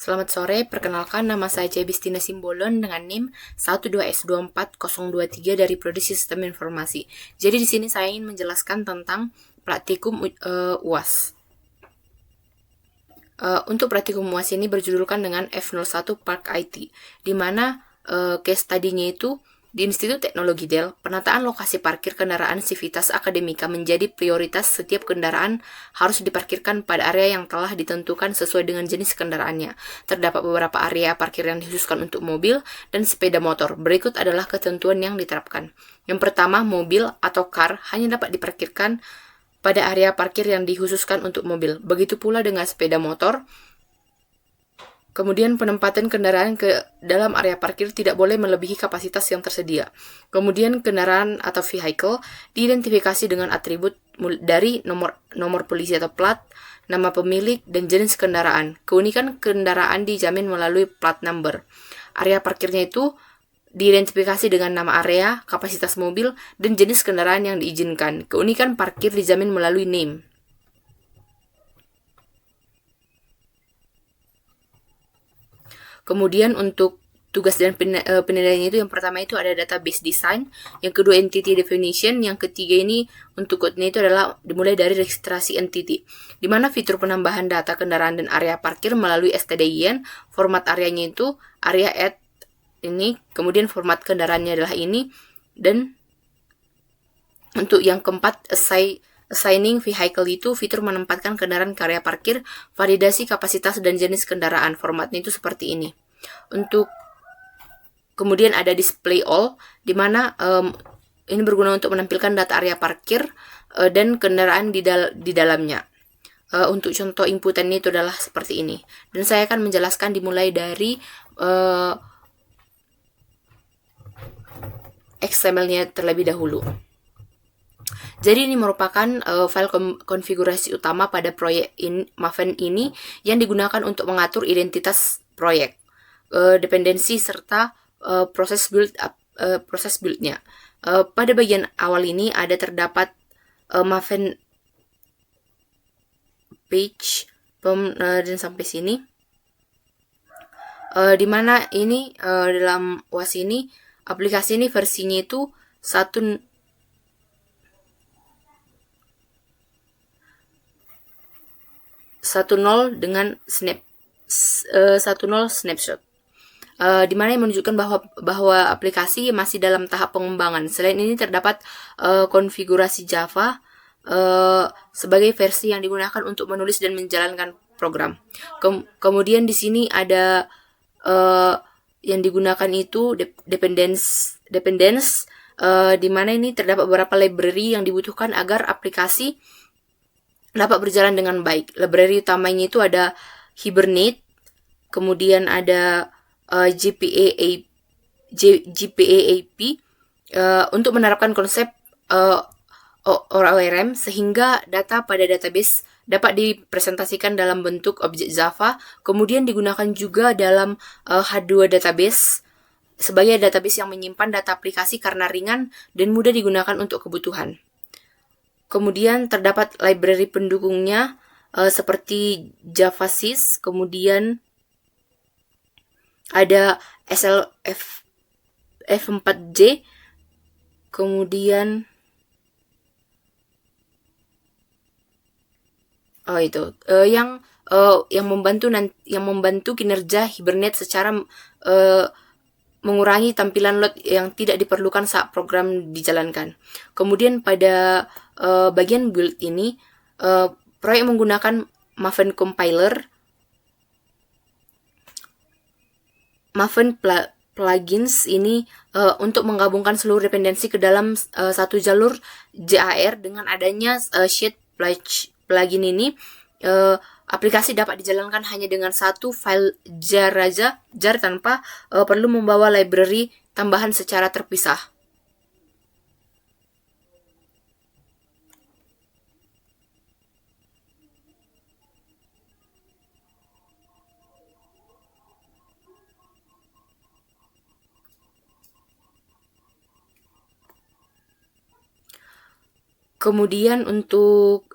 Selamat sore, perkenalkan nama saya Jebistina Simbolon dengan NIM 12S24023 dari Prodi Sistem Informasi. Jadi di sini saya ingin menjelaskan tentang praktikum UAS. Untuk praktikum UAS ini berjudulkan dengan F01 Park IT, di mana case study-nya itu di Institut Teknologi Dell, penataan lokasi parkir kendaraan Civitas Akademika menjadi prioritas. Setiap kendaraan harus diparkirkan pada area yang telah ditentukan sesuai dengan jenis kendaraannya. Terdapat beberapa area parkir yang dikhususkan untuk mobil dan sepeda motor. Berikut adalah ketentuan yang diterapkan. Yang pertama, mobil atau car hanya dapat diparkirkan pada area parkir yang dikhususkan untuk mobil. Begitu pula dengan sepeda motor. Kemudian penempatan kendaraan ke dalam area parkir tidak boleh melebihi kapasitas yang tersedia. Kemudian kendaraan atau vehicle diidentifikasi dengan atribut dari nomor polisi atau plat, nama pemilik, dan jenis kendaraan. Keunikan kendaraan dijamin melalui plat number. Area parkirnya itu diidentifikasi dengan nama area, kapasitas mobil, dan jenis kendaraan yang diizinkan. Keunikan parkir dijamin melalui name. Kemudian untuk tugas dan penilaiannya itu, yang pertama itu ada database design, yang kedua entity definition, yang ketiga ini untuk code-nya itu adalah dimulai dari registrasi entity, di mana fitur penambahan data kendaraan dan area parkir melalui stdin, format areanya itu area add ini, kemudian format kendaraannya adalah ini, dan untuk yang keempat assigning vehicle itu fitur menempatkan kendaraan ke area parkir, validasi kapasitas dan jenis kendaraan, formatnya itu seperti ini. Kemudian ada display all, di mana ini berguna untuk menampilkan data area parkir dan kendaraan di dalamnya. Untuk contoh inputannya itu adalah seperti ini. Dan saya akan menjelaskan dimulai dari XML-nya terlebih dahulu. Jadi ini merupakan file konfigurasi utama pada proyek Maven ini yang digunakan untuk mengatur identitas proyek, dependensi, serta proses build-nya. Pada bagian awal ini terdapat Maven page dan sampai sini, di mana ini dalam UAS ini aplikasi ini versinya itu 1.0 dengan 1.0 snapshot, di mana yang menunjukkan bahwa aplikasi masih dalam tahap pengembangan. Selain ini terdapat konfigurasi Java sebagai versi yang digunakan untuk menulis dan menjalankan program. Kemudian di sini ada yang digunakan itu dependence, di mana ini terdapat beberapa library yang dibutuhkan agar aplikasi dapat berjalan dengan baik. Library utamanya itu ada Hibernate, kemudian ada GPA-AP untuk menerapkan konsep ORM sehingga data pada database dapat dipresentasikan dalam bentuk objek Java. Kemudian digunakan juga dalam H2 database sebagai database yang menyimpan data aplikasi karena ringan dan mudah digunakan untuk kebutuhan. Kemudian terdapat library pendukungnya seperti JavaSys, kemudian ada F4J, kemudian yang membantu kinerja Hibernate secara mengurangi tampilan load yang tidak diperlukan saat program dijalankan. Kemudian pada bagian build ini, proyek menggunakan Maven compiler, Maven plugins ini untuk menggabungkan seluruh dependensi ke dalam satu jalur JAR. Dengan adanya Sheet plugin ini, aplikasi dapat dijalankan hanya dengan satu file jar tanpa perlu membawa library tambahan secara terpisah. Kemudian untuk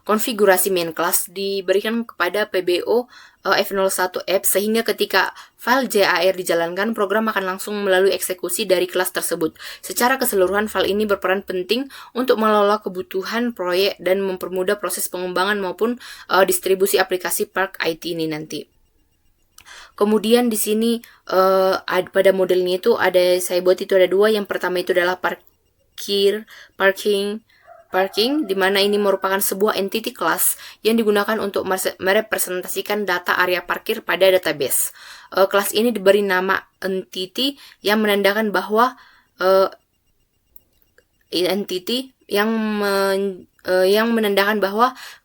konfigurasi main class diberikan kepada PBO F01 app sehingga ketika file JAR dijalankan, program akan langsung melalui eksekusi dari kelas tersebut. Secara keseluruhan, file ini berperan penting untuk mengelola kebutuhan proyek dan mempermudah proses pengembangan maupun distribusi aplikasi Park IT ini nanti. Kemudian di sini pada modelnya itu saya buat itu ada dua. Yang pertama itu adalah parking, di mana ini merupakan sebuah entity class yang digunakan untuk merepresentasikan data area parkir pada database. Kelas ini diberi nama entity yang menandakan bahwa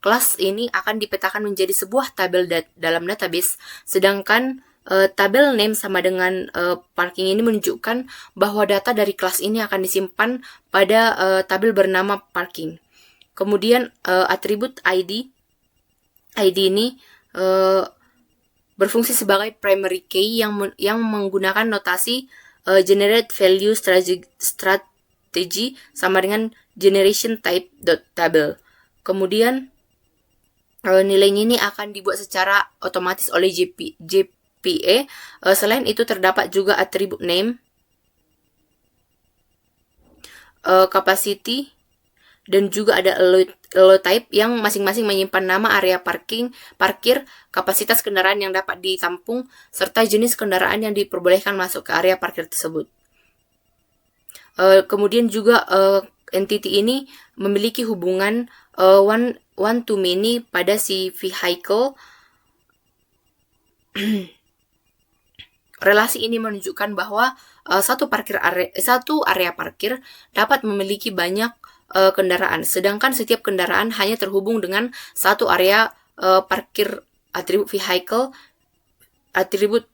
kelas ini akan dipetakan menjadi sebuah tabel dalam database, sedangkan tabel name sama dengan parking ini menunjukkan bahwa data dari kelas ini akan disimpan pada tabel bernama parking. Kemudian atribut ID ini berfungsi sebagai primary key yang menggunakan notasi generate value strategy sama dengan generation type table. Kemudian nilainya ini akan dibuat secara otomatis oleh JPA. Selain itu terdapat juga atribut name, capacity, dan juga ada alloy type yang masing-masing menyimpan nama area parkir, kapasitas kendaraan yang dapat ditampung, serta jenis kendaraan yang diperbolehkan masuk ke area parkir tersebut. Kemudian juga entity ini memiliki hubungan one to many pada si vehicle. Relasi ini menunjukkan bahwa satu area parkir dapat memiliki banyak kendaraan, sedangkan setiap kendaraan hanya terhubung dengan satu area parkir. Atribut vehicle, atribut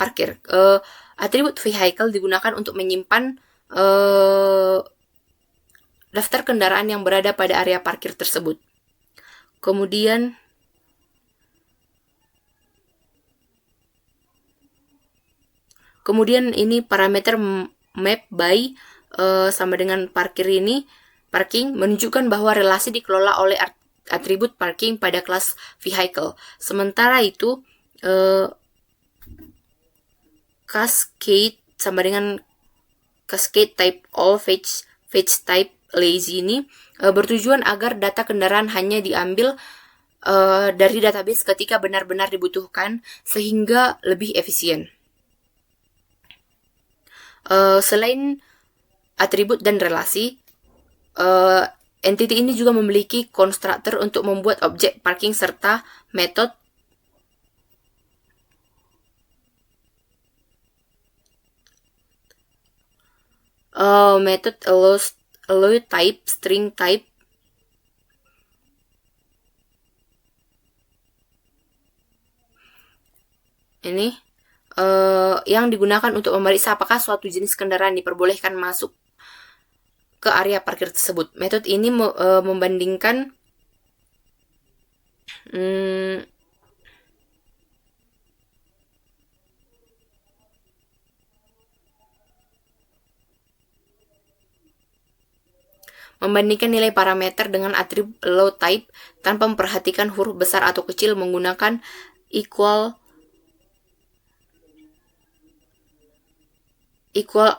parkir. Atribut vehicle digunakan untuk menyimpan daftar kendaraan yang berada pada area parkir tersebut. Kemudian ini parameter map by sama dengan parking menunjukkan bahwa relasi dikelola oleh atribut parking pada kelas vehicle. Sementara itu cascade sama dengan cascade type all fetch type lazy ini bertujuan agar data kendaraan hanya diambil dari database ketika benar-benar dibutuhkan sehingga lebih efisien. Selain atribut dan relasi, entity ini juga memiliki konstruktor untuk membuat objek parking serta method alloy type, string type, ini yang digunakan untuk memeriksa apakah suatu jenis kendaraan diperbolehkan masuk ke area parkir tersebut. Metode ini membandingkan nilai parameter dengan atribut alloy type tanpa memperhatikan huruf besar atau kecil menggunakan equal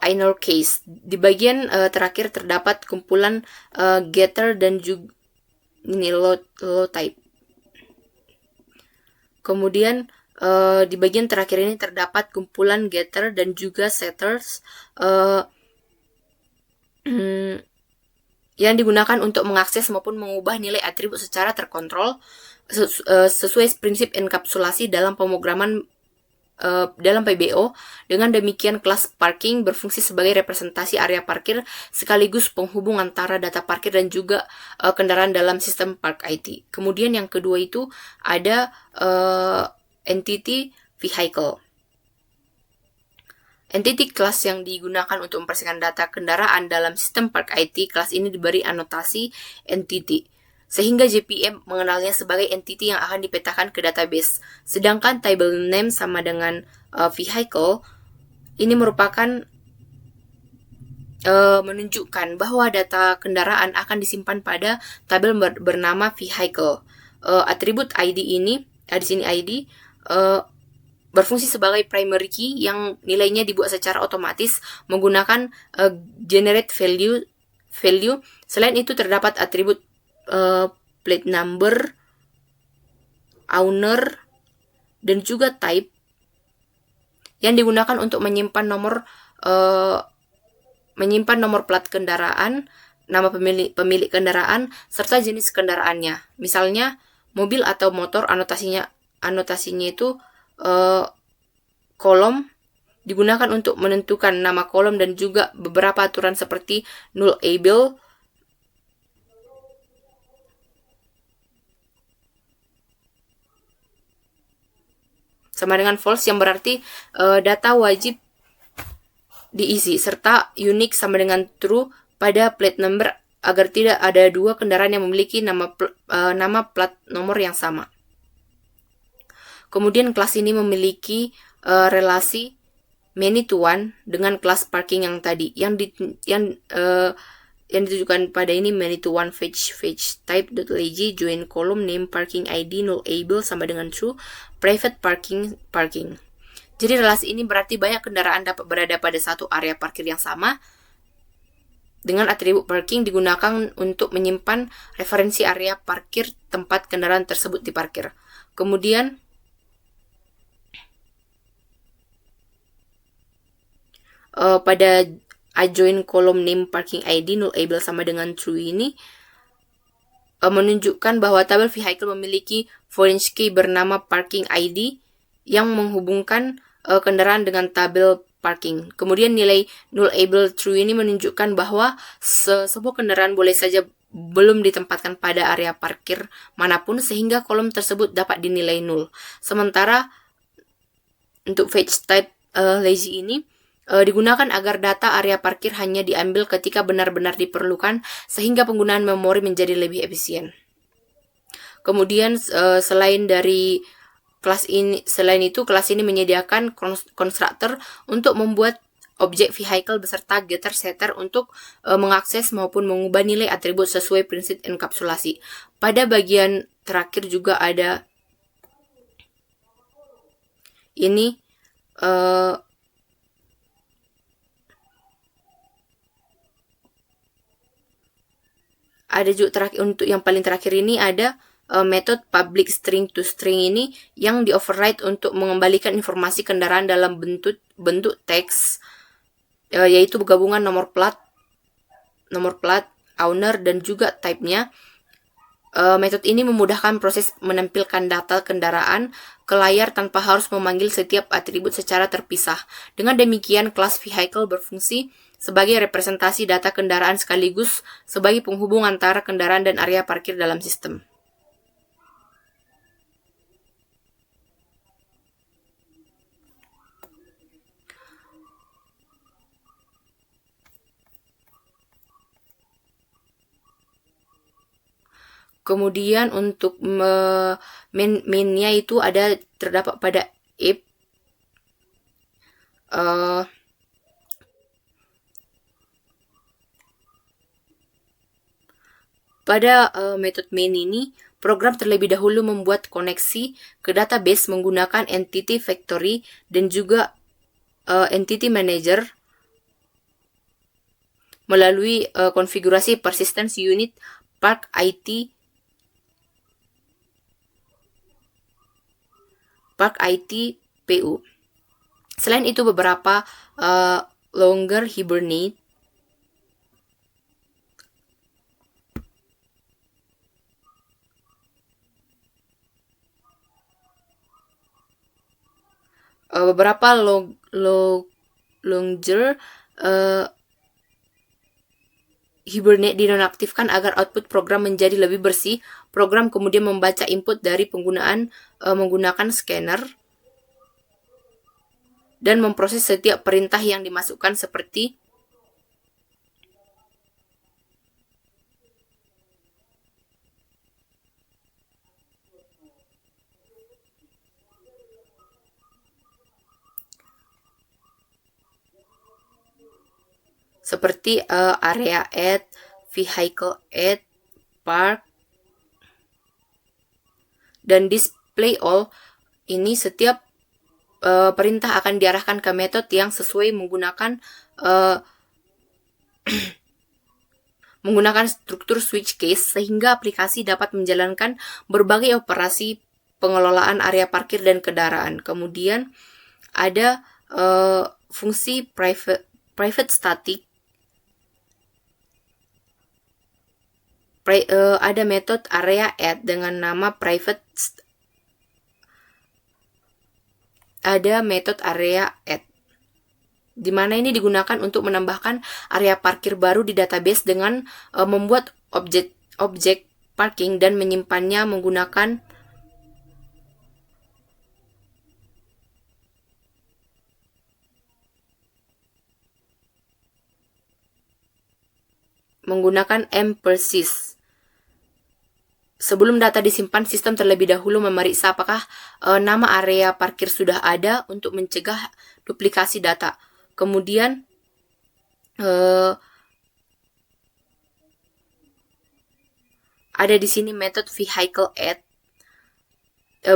inner case. Di bagian terakhir terdapat kumpulan getter dan juga ini load type. Kemudian di bagian terakhir ini terdapat kumpulan getter dan juga setters yang digunakan untuk mengakses maupun mengubah nilai atribut secara terkontrol sesuai prinsip enkapsulasi dalam pemrograman dalam PBO. Dengan demikian, kelas parking berfungsi sebagai representasi area parkir sekaligus penghubung antara data parkir dan juga kendaraan dalam sistem Park IT. Kemudian yang kedua itu ada entity vehicle. Entity class yang digunakan untuk mempersingkat data kendaraan dalam sistem Park IT. Kelas ini diberi anotasi entity, sehingga JPM mengenalnya sebagai entity yang akan dipetakan ke database. Sedangkan table name sama dengan vehicle ini merupakan menunjukkan bahwa data kendaraan akan disimpan pada tabel bernama vehicle. Atribut ID ini, di sini ID, berfungsi sebagai primary key yang nilainya dibuat secara otomatis menggunakan generate value. Selain itu terdapat atribut plate number, owner, dan juga type yang digunakan untuk menyimpan nomor plat kendaraan, nama pemilik kendaraan, serta jenis kendaraannya. Misalnya mobil atau motor, anotasinya itu kolom digunakan untuk menentukan nama kolom dan juga beberapa aturan seperti nullable, sama dengan false yang berarti data wajib diisi, serta unique sama dengan true pada plate number agar tidak ada dua kendaraan yang memiliki nama plat nomor yang sama. Kemudian kelas ini memiliki relasi many to one dengan kelas parking yang tadi, yang ditujukan pada ini many to one fetch type.lg join column name parking ID nullable sama dengan true private parking. Jadi relasi ini berarti banyak kendaraan dapat berada pada satu area parkir yang sama. Dengan atribut parking digunakan untuk menyimpan referensi area parkir tempat kendaraan tersebut diparkir. Kemudian pada adjoin kolom name parking ID nullable sama dengan true ini menunjukkan bahwa tabel vehicle memiliki foreign key bernama parking ID yang menghubungkan kendaraan dengan tabel parking. Kemudian nilai nullable true ini menunjukkan bahwa sebuah kendaraan boleh saja belum ditempatkan pada area parkir manapun sehingga kolom tersebut dapat dinilai null. Sementara untuk fetch type lazy ini digunakan agar data area parkir hanya diambil ketika benar-benar diperlukan sehingga penggunaan memori menjadi lebih efisien. Kemudian selain itu kelas ini menyediakan konstruktor untuk membuat objek vehicle beserta getter setter untuk mengakses maupun mengubah nilai atribut sesuai prinsip enkapsulasi. Pada bagian terakhir juga ada ini ada juga untuk yang paling terakhir ini ada metode public string to string ini yang di-override untuk mengembalikan informasi kendaraan dalam bentuk teks, yaitu gabungan nomor plat, owner, dan juga type-nya. Metode ini memudahkan proses menampilkan data kendaraan ke layar tanpa harus memanggil setiap atribut secara terpisah. Dengan demikian, kelas vehicle berfungsi sebagai representasi data kendaraan sekaligus sebagai penghubung antara kendaraan dan area parkir dalam sistem. Kemudian untuk mainnya itu terdapat pada if, pada metode main ini, program terlebih dahulu membuat koneksi ke database menggunakan entity factory dan juga entity manager melalui konfigurasi persistence unit park IT PU. Selain itu beberapa longer hibernate longer hibernate dinonaktifkan agar output program menjadi lebih bersih. Program kemudian membaca input dari menggunakan scanner dan memproses setiap perintah yang dimasukkan seperti seperti area add, vehicle add, park, dan display all. Ini setiap perintah akan diarahkan ke metode yang sesuai menggunakan menggunakan struktur switch case sehingga aplikasi dapat menjalankan berbagai operasi pengelolaan area parkir dan kendaraan. Kemudian ada fungsi private static. Ada metode area add dengan nama private. Ada metode area add, di mana ini digunakan untuk menambahkan area parkir baru di database dengan membuat objek parking dan menyimpannya menggunakan mPersist. Sebelum data disimpan, sistem terlebih dahulu memeriksa apakah nama area parkir sudah ada untuk mencegah duplikasi data. Kemudian ada di sini metode vehicle add,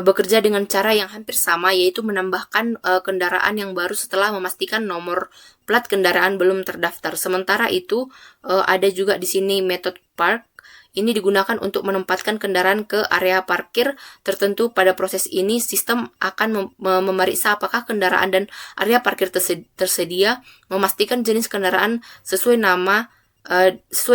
bekerja dengan cara yang hampir sama, yaitu menambahkan kendaraan yang baru setelah memastikan nomor plat kendaraan belum terdaftar. Sementara itu ada juga di sini metode park. Ini digunakan untuk menempatkan kendaraan ke area parkir tertentu. Pada proses ini, sistem akan memeriksa apakah kendaraan dan area parkir tersedia, memastikan jenis kendaraan sesuai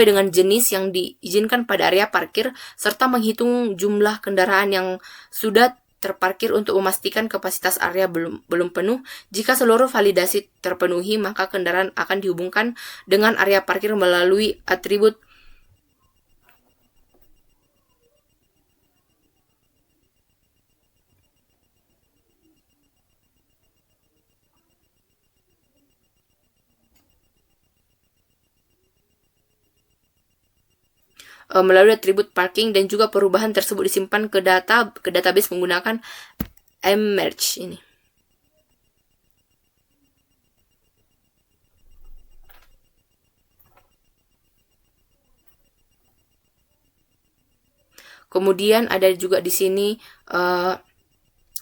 dengan jenis yang diizinkan pada area parkir, serta menghitung jumlah kendaraan yang sudah terparkir untuk memastikan kapasitas area belum penuh. Jika seluruh validasi terpenuhi, maka kendaraan akan dihubungkan dengan area parkir melalui atribut parking, dan juga perubahan tersebut disimpan ke database menggunakan mmerge ini. Kemudian ada juga di sini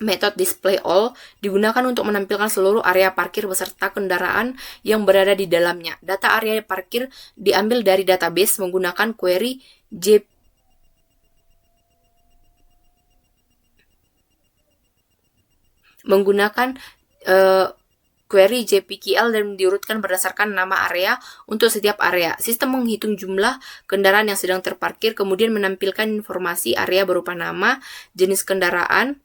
metode display all, digunakan untuk menampilkan seluruh area parkir beserta kendaraan yang berada di dalamnya. Data area parkir diambil dari database menggunakan query JPKL dan diurutkan berdasarkan nama area untuk setiap area. Sistem menghitung jumlah kendaraan yang sedang terparkir, kemudian menampilkan informasi area berupa nama, jenis kendaraan,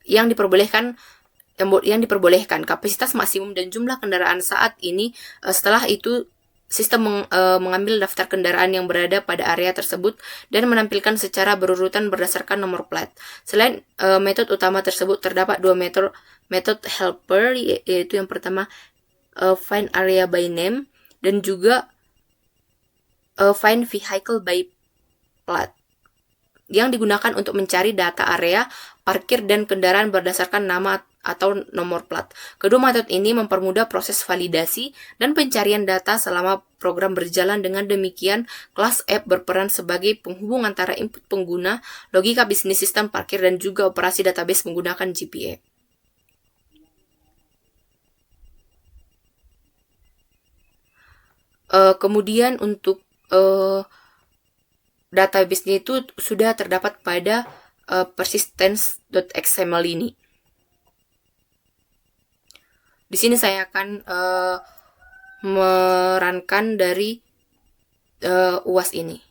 yang diperbolehkan, kapasitas maksimum, dan jumlah kendaraan saat ini. Setelah itu, sistem mengambil daftar kendaraan yang berada pada area tersebut dan menampilkan secara berurutan berdasarkan nomor plat. Selain metode utama tersebut, terdapat dua metode helper, yaitu yang pertama find area by name dan juga find vehicle by plat, yang digunakan untuk mencari data area parkir dan kendaraan berdasarkan nama atau nomor plat. Kedua metode ini mempermudah proses validasi dan pencarian data selama program berjalan. Dengan demikian, kelas app berperan sebagai penghubung antara input pengguna, logika bisnis sistem parkir, dan juga operasi database menggunakan GPA. Kemudian untuk database-nya itu sudah terdapat pada persistence.xml ini. Di sini saya akan merankan dari UAS ini.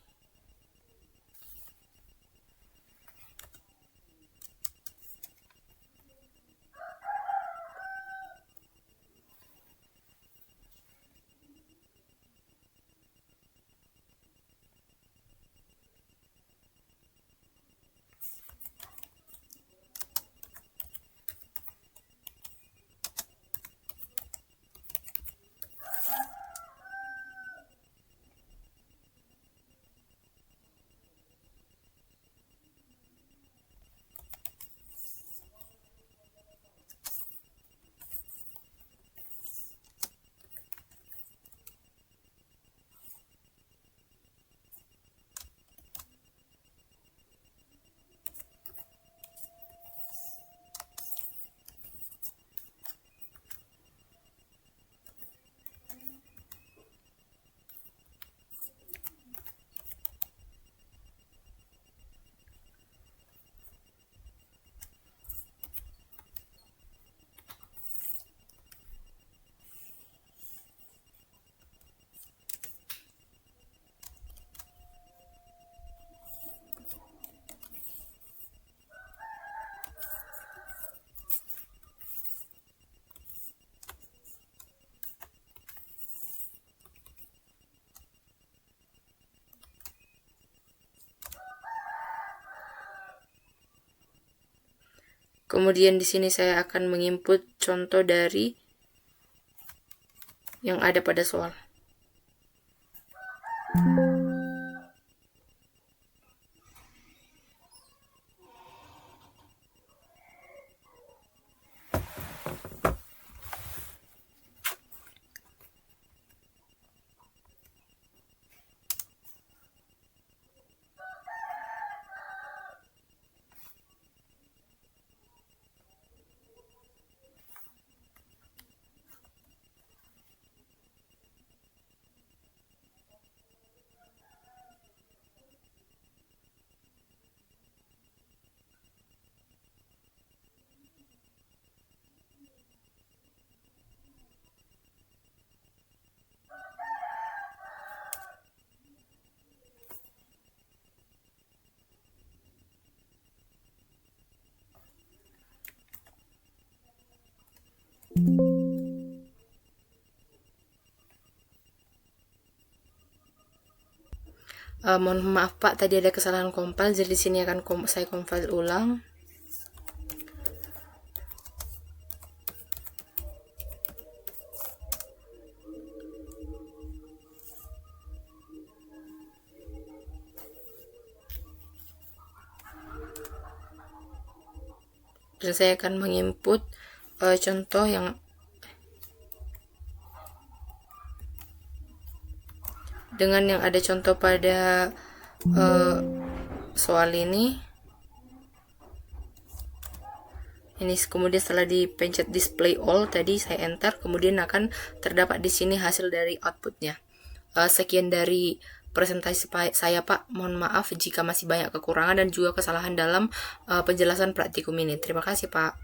Kemudian di sini saya akan menginput contoh dari yang ada pada soal. Mohon maaf Pak, tadi ada kesalahan compile, jadi di sini akan saya compile ulang. Dan saya akan menginput contoh yang dengan yang ada contoh pada soal ini. Kemudian setelah dipencet display all tadi saya enter, kemudian akan terdapat di sini hasil dari outputnya. Sekian dari presentasi saya Pak. Mohon maaf jika masih banyak kekurangan dan juga kesalahan dalam penjelasan praktikum ini. Terima kasih Pak.